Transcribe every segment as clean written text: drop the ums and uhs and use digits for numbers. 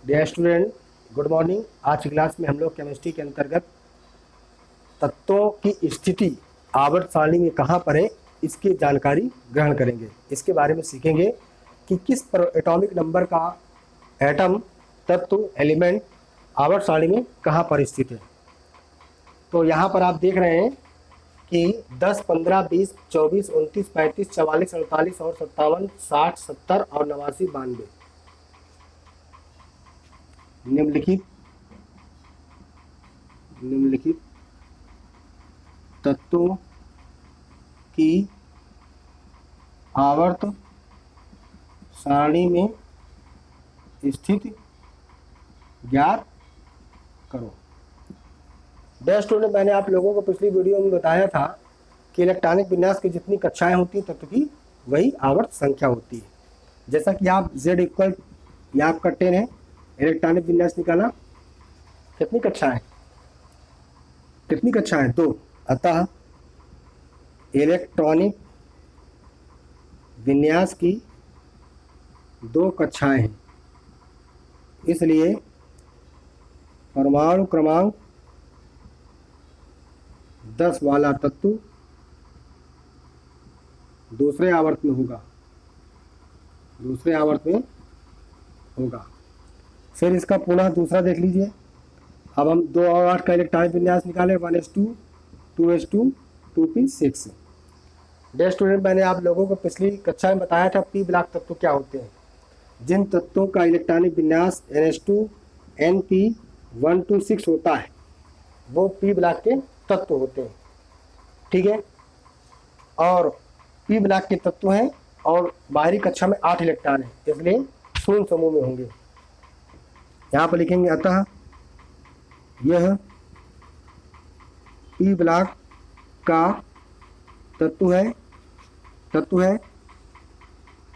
Dear student, good morning. आज की class में हम लोग केमिस्ट्री के अंतर्गत तत्वों की स्थिति आवर्त सारणी में कहाँ पर है इसकी जानकारी ग्रहण करेंगे। इसके बारे में सीखेंगे कि किस एटॉमिक नंबर का एटम तत्व एलिमेंट आवर्त सारणी में कहाँ पर स्थित है। तो यहाँ पर आप देख रहे हैं कि 10, 15, 20, 24, 29, 35, 44, 48 और 57, 60, 70 और 89, 92 निम्नलिखित तत्वों की आवर्त सारणी में स्थिति ज्ञात करो। डियर स्टूडेंट, मैंने आप लोगों को पिछली वीडियो में बताया था कि इलेक्ट्रॉनिक विन्यास की जितनी कक्षाएं होती हैं तत्व की वही आवर्त संख्या होती है। जैसा कि आप Z इक्वल ये आपका 10 है, इलेक्ट्रॉनिक विन्यास निकाला, कितनी कक्षाएं 2। अतः इलेक्ट्रॉनिक विन्यास की 2 कक्षाएं हैं, इसलिए परमाणु क्रमांक 10 वाला तत्व दूसरे आवर्त में होगा। फिर इसका पुनः दूसरा देख लीजिए। अब हम 2 और 8 का इलेक्ट्रॉनिक विन्यास निकाले, 1s2, 2s2, 2p6। Dear student, मैंने आप लोगों को पिछली कक्षा में बताया था पी ब्लॉक तत्व क्या होते हैं। जिन तत्वों का इलेक्ट्रॉनिक विन्यास NH2 NP126 होता है वो पी ब्लॉक के तत्व होते हैं, ठीक है। और पी ब्लॉक के तत्व हैं और बाहरी कक्षा में 8 इलेक्ट्रॉन हैं, इसलिए शून्य समूह में होंगे। यहाँ पर लिखेंगे अतः यह पी ब्लॉक का तत्व है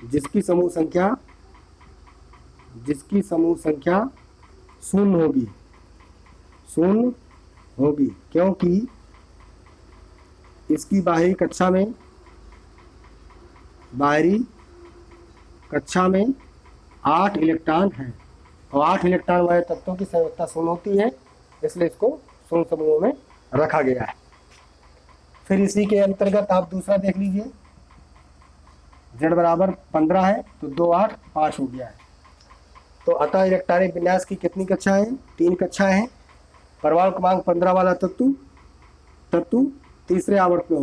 जिसकी समूह संख्या शून्य होगी क्योंकि इसकी बाहरी कक्षा में 8 इलेक्ट्रॉन हैं और 8 इलेक्ट्रॉन वाले तत्वों की संयोजकता शून्य होती है, इसलिए इसको शून्य समूह में रखा गया है। फिर इसी के अंतर्गत आप दूसरा देख लीजिए, Z बराबर 15 है तो 2, 8, 5 हो गया है। तो अतः इलेक्ट्रॉनिक विन्यास की कितनी कक्षाएं हैं? 3 कक्षाएं हैं। परमाणु क्रमांक 15 वाला तत्व तीसरे आवर्त में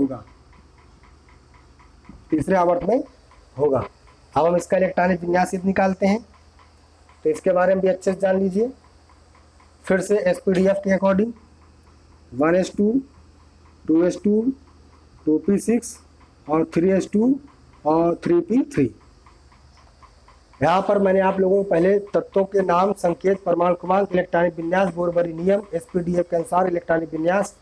होगा। अब हम इसका इलेक्ट्रॉनिक विन्यास निकालते हैं, तो इसके बारे में भी अच्छे से जान लीजिए। फिर से SPDF के अकॉर्डिंग 1s2, 2s2, 2p6 और 3s2 और 3p3। यहाँ पर मैंने आप लोगों को पहले तत्वों के नाम, संकेत, परमाणु क्रमांक, इलेक्ट्रॉनिक विन्यास, बोरबरी नियम, SPDF के अनुसार इलेक्ट्रॉनिक विन्यास,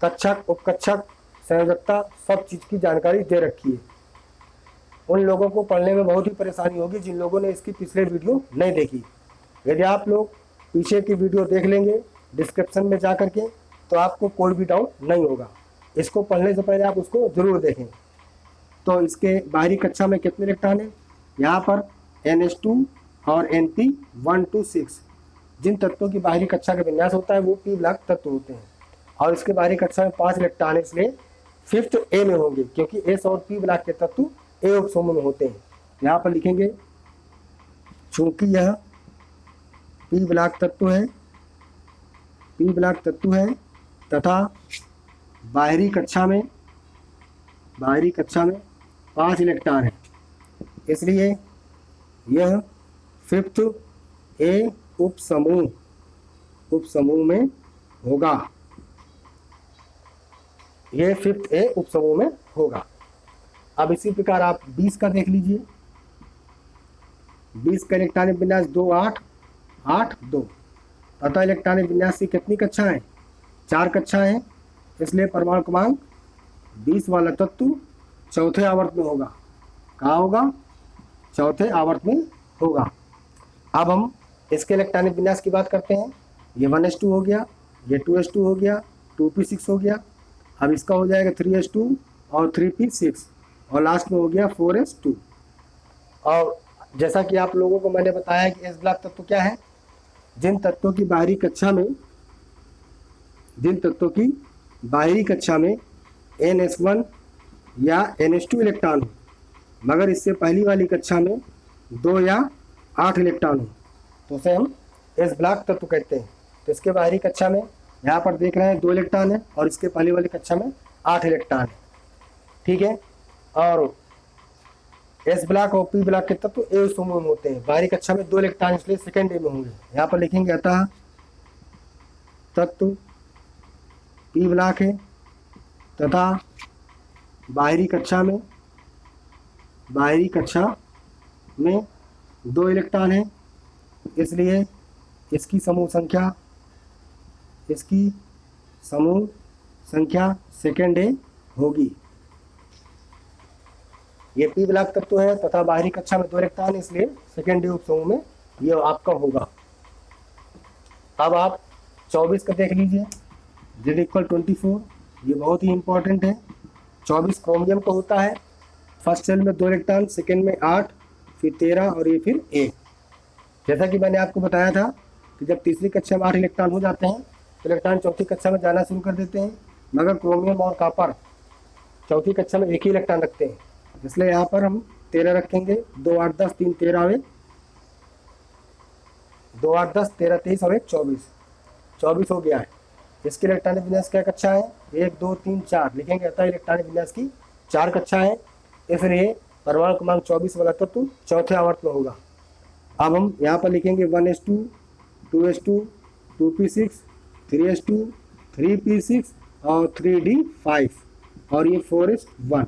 कक्षक, उपकक्षक, संयोजकता, सब चीज़ की जानकारी दे रखी है। उन लोगों को पढ़ने में बहुत ही परेशानी होगी जिन लोगों ने इसकी पिछले वीडियो नहीं देखी। यदि आप लोग पीछे की वीडियो देख लेंगे डिस्क्रिप्शन में जा कर के, तो आपको कोई भी डाउट नहीं होगा। इसको पढ़ने से पहले आप उसको ज़रूर देखें। तो इसके बाहरी कक्षा में कितने इलेक्ट्रॉन हैं? यहाँ पर NH2 और NP126 जिन तत्वों की बाहरी कक्षा का विन्यास होता है वो पी ब्लॉक तत्व होते हैं और इसके बाहरी कक्षा में 5 इलेक्ट्रॉन, इसलिए 5th A में होंगे क्योंकि S और पी ब्लॉक के तत्व A उपसमूह में होते हैं। यहाँ पर लिखेंगे चूंकि यह पी ब्लॉक तत्व है तथा बाहरी कक्षा में 5 इलेक्ट्रॉन है, इसलिए यह 5th A उपसमूह में होगा। यह 5th A उपसमूह में होगा। अब इसी प्रकार आप 20 का देख लीजिए। 20 का इलेक्ट्रॉनिक विन्यास 2, 8, 8, 2। अतः इलेक्ट्रॉनिक विन्यास की कितनी कक्षाएं? 4 कक्षाएं हैं, इसलिए परमाणु क्रमांक 20 वाला तत्व चौथे आवर्त में होगा। कहाँ होगा? चौथे आवर्त में होगा। अब हम इसके इलेक्ट्रॉनिक विन्यास की बात करते हैं। ये 1s2 हो गया, ये 2s2 हो गया, 2p6 हो गया। अब इसका हो जाएगा 3s2 और 3p6 और लास्ट में हो गया 4s2। और जैसा कि आप लोगों को मैंने बताया कि एस ब्लॉक तत्व क्या है, जिन तत्वों की बाहरी कक्षा में NS1 या NH2 इलेक्ट्रॉन हो, मगर इससे पहली वाली कक्षा में 2 या 8 इलेक्ट्रॉन हो, तो उसे हम एस ब्लॉक तत्व कहते हैं। तो इसके बाहरी कक्षा में यहाँ पर देख रहे हैं 2 इलेक्ट्रॉन है और इसके पहली वाली कक्षा में 8 इलेक्ट्रॉन है, ठीक है। और एस ब्लॉक और पी ब्लॉक के तत्व ए समूह में होते हैं। बाहरी कक्षा में 2 इलेक्ट्रॉन इसलिए सेकेंड ए में होंगे। यहाँ पर लिखेंगे अतः तत्व पी ब्लॉक है तथा बाहरी कक्षा में 2 इलेक्ट्रॉन है, इसलिए इसकी समूह संख्या सेकेंड ए होगी। ये पी ब्लॉक तत्व है तथा बाहरी कक्षा में 2 इलेक्ट्रॉन है, इसलिए सेकेंड ए उपसमूह में ये आपका होगा। अब आप 24 का देख लीजिए, Z=24, ये बहुत ही इंपॉर्टेंट है। 24 क्रोमियम का होता है। फर्स्ट सेल में 2 इलेक्ट्रॉन, सेकेंड में 8, फिर 13 और ये फिर 1। जैसा कि मैंने आपको बताया था कि जब तीसरी कक्षा में 8 इलेक्ट्रॉन हो जाते हैं तो इलेक्ट्रॉन चौथी कक्षा में जाना शुरू कर देते हैं, मगर क्रोमियम और कॉपर चौथी कक्षा में एक ही इलेक्ट्रॉन रखते हैं, इसलिए यहाँ पर हम 13 रखेंगे। 2 8 10 3 13 और 2 8 10 13 23 और 24 हो गया है। इसके इलेक्ट्रॉनिक विन्यास क्या कक्षा है? 1 2 3 4 लिखेंगे, अतः इलेक्ट्रॉनिक विन्यास की 4 कक्षा है, इसलिए परमाणु क्रमांक 24 वाला तत्व चौथे आवर्त में होगा। अब हम यहाँ पर लिखेंगे 1s2 2s2 2p6 3s2 3p6 और 3d5 और ये 4s1।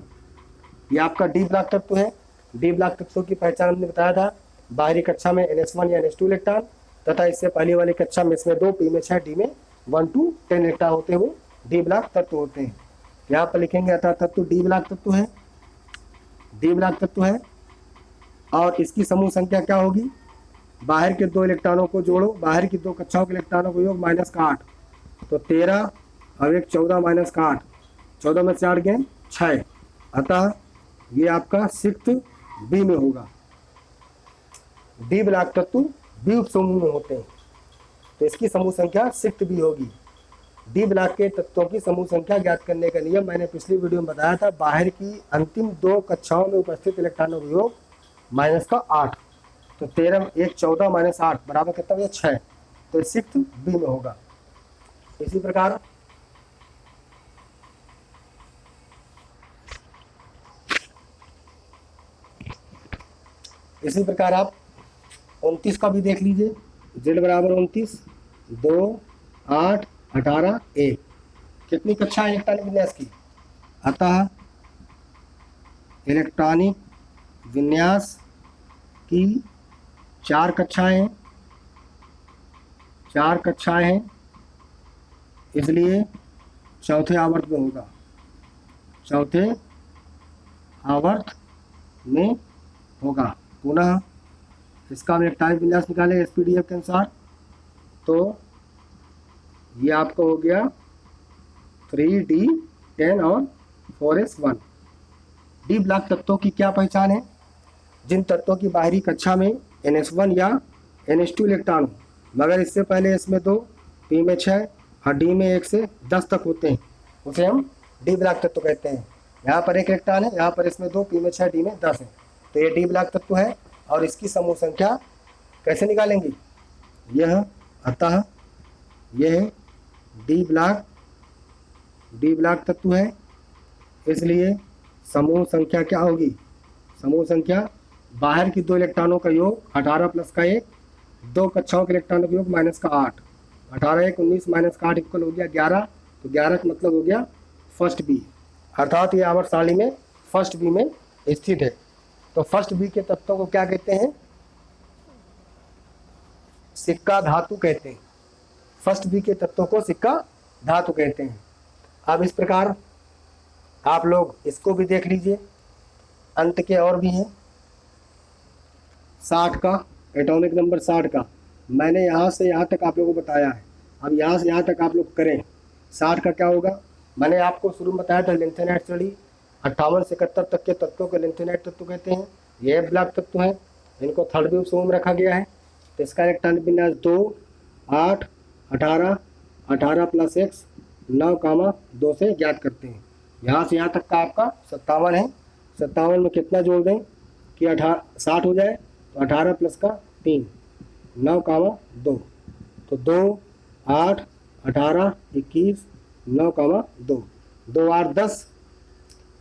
ये आपका डी ब्लॉक तत्व है। डी ब्लॉक तत्वों की पहचान हमने बताया था, बाहरी कक्षा में NS1 या NH2 इलेक्ट्रॉन तथा इससे पहली वाली कक्षा में इसमें 2, पी में 6, डी में 1 to 10 इलेक्ट्रॉन होते हुए डी ब्लॉक तत्व होते हैं। यहाँ पर लिखेंगे अतः तत्व डी ब्लॉक तत्व है और इसकी समूह संख्या क्या होगी? बाहर के 2 इलेक्ट्रॉनों को जोड़ो, बाहर की 2 कक्षाओं के इलेक्ट्रॉनों को योग -8, तो 13 और 1 14 -8, 14 में से 8 गए 6, अतः ये आपका 6th बी में होगा। डी ब्लॉक तत्व बी उपसमूह में होते हैं, तो इसकी समूह संख्या 6th बी होगी। डी ब्लॉक के तत्वों की समूह संख्या ज्ञात करने का नियम मैंने पिछली वीडियो में बताया था। बाहर की अंतिम 2 कक्षाओं में उपस्थित इलेक्ट्रॉनों का योग -8, तो 13 1 14 -8 बराबर कितना हो गया? 6, तो 6th बी में होगा। इसी प्रकार आप 29 का भी देख लीजिए। Z=29 2 8 18 1 कितनी कक्षा है इलेक्ट्रॉनिक विन्यास की? अतः इलेक्ट्रॉनिक विन्यास की 4 कक्षाएं हैं, इसलिए चौथे आवर्त में होगा। पुनः इसका हम इलेक्ट्रॉनिक विन्यास निकालें SPDF के अनुसार, तो ये आपका हो गया 3d10 और 4s1। डी ब्लॉक तत्वों की क्या पहचान है? जिन तत्वों की बाहरी कक्षा में NS1 या NH2 इलेक्ट्रॉन हो, मगर इससे पहले इसमें 2, पी में 6 और डी में 1 से 10 तक होते हैं, उसे हम डी ब्लॉक तत्व कहते हैं। यहाँ पर 1 इलेक्ट्रॉन है, यहाँ पर इसमें 2, पी में 6, डी में 10 है, तो ये डी ब्लॉक तत्व है। और इसकी समूह संख्या कैसे निकालेंगे? अतः यह डी ब्लॉक तत्व है, इसलिए समूह संख्या क्या होगी? समूह संख्या बाहर की 2 इलेक्ट्रॉनों का योग 18 प्लस का 1, 2 कक्षाओं के इलेक्ट्रॉनों का योग -8, 18 1 19 -8 इक्वल हो गया 11, तो 11 का मतलब हो गया फर्स्ट बी, अर्थात ये आवर्त सारणी में फर्स्ट बी में स्थित है। तो फर्स्ट बी के तत्वों को क्या कहते हैं? सिक्का धातु कहते हैं। फर्स्ट बी के तत्वों को सिक्का धातु कहते हैं। अब इस प्रकार आप लोग इसको भी देख लीजिए, अंत के और भी हैं। 60 का एटॉमिक नंबर 60 का मैंने यहाँ से यहाँ तक आप लोगों को बताया है। अब यहाँ से यहाँ तक आप लोग करें। 60 का क्या होगा? मैंने आपको शुरू में बताया था लिंथेनाइट श्रेणी 58 से 71 तक के तत्वों को लिंथेनाइट तत्व कहते हैं। ये ब्लॉक तत्व हैं, इनको थर्ड बी उपसमूह में रखा गया है। तो इसका इलेक्ट्रॉनिक विन्यास 2 8, 18, 18 प्लस एक्स 9, 2 से ज्ञात करते हैं। यहाँ से यहाँ तक का आपका 57 है। 57 में कितना जोड़ दें कि 60 हो जाए, तो 18 प्लस का 3, 9, 2, तो 2, 8, 18, 21, 9, 2, 2, 8, 10,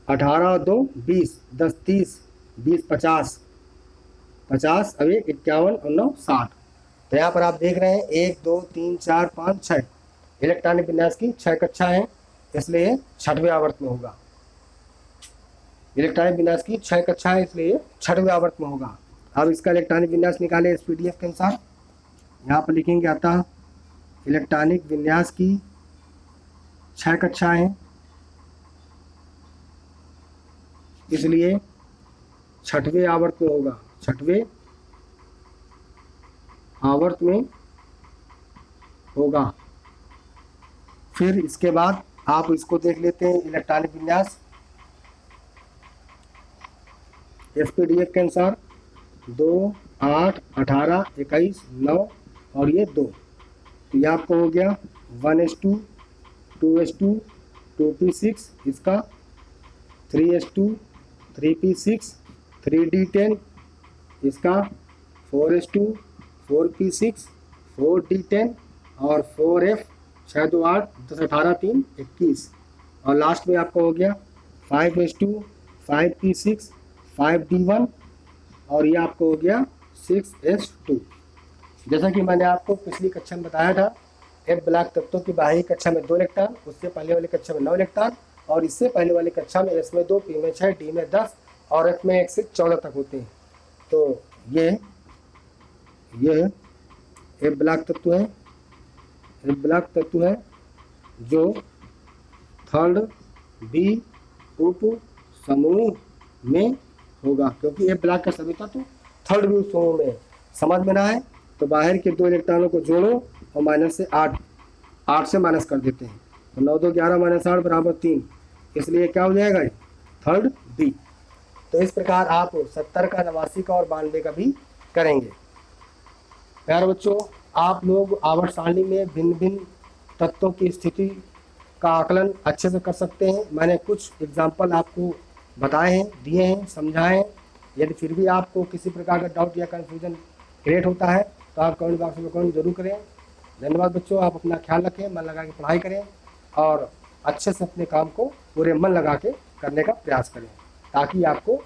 18 और 2, 20, 10, 30, 20, 50, 50 अब 1, 51 और 9, 60। तो यहाँ पर आप देख रहे हैं 1, 2, 3, 4, 5, 6 इलेक्ट्रॉनिक विन्यास की 6 कक्षा है, इसलिए 6वें आवर्त में होगा। इलेक्ट्रॉनिक विन्यास की 6 कक्षा है, इसलिए 6वें आवर्त में होगा। अब इसका इलेक्ट्रॉनिक विन्यास निकाले इस PDF के अनुसार। यहाँ पर लिखेंगे अतः इलेक्ट्रॉनिक विन्यास की 6 कक्षाएं हैं, इसलिए 6वें आवर्त में होगा। 6वें आवर्त में होगा। फिर इसके बाद आप इसको देख लेते हैं इलेक्ट्रॉनिक विन्यास PDF के अनुसार 2, 8, 18, 21, 9 और ये 2, तो ये आपको हो गया 1:2, 2:2, 2p6, इसका 3:2, 3p6, 3d10, इसका 4:2, 4p6, 4d10 और 4f 6, 2, 8, 10, 18, 3, 21 और लास्ट में आपको हो गया 5:2, 5p6, 5d1 और ये आपको हो गया 6s2। जैसा कि मैंने आपको पिछली कक्षा में बताया था, एक ब्लॉक तत्वों की बाहरी कक्षा में 2 इलेक्ट्रॉन, उससे पहले वाली कक्षा में 9 इलेक्ट्रॉन और इससे पहले वाली कक्षा में S में 2, P में 6, D में 10 और F में 1 से 14 तक होते हैं। तो ये एक ब्लॉक तत्व है, एक ब्लॉक तत्व है जो थर्ड B उप समूह में होगा, क्योंकि ये ब्लॉक का सभी तत्व थर्ड B उप समूह में। समझ में ना आए तो बाहर के 2 इलेक्ट्रॉनों को जोड़ो और माइनस से 8 से माइनस कर देते हैं, तो 9, 2, 11 - 8 बराबर 3, इसलिए क्या हो जाएगा थर्ड B। तो इस प्रकार आप 70 का, 89 का और 92 का भी करेंगे। प्यारे बच्चों, आप लोग आवर्त सारणी में भिन्न भिन्न तत्वों की स्थिति का आकलन अच्छे से कर सकते हैं। मैंने कुछ एग्जाम्पल आपको बताए हैं, दिए हैं, समझाए हैं। यदि फिर भी आपको किसी प्रकार का डाउट या कन्फ्यूजन क्रिएट होता है तो आप कमेंट बॉक्स में कमेंट जरूर करें। धन्यवाद बच्चों, आप अपना ख्याल रखें, मन लगा के पढ़ाई करें और अच्छे से अपने काम को पूरे मन लगा के करने का प्रयास करें, ताकि आपको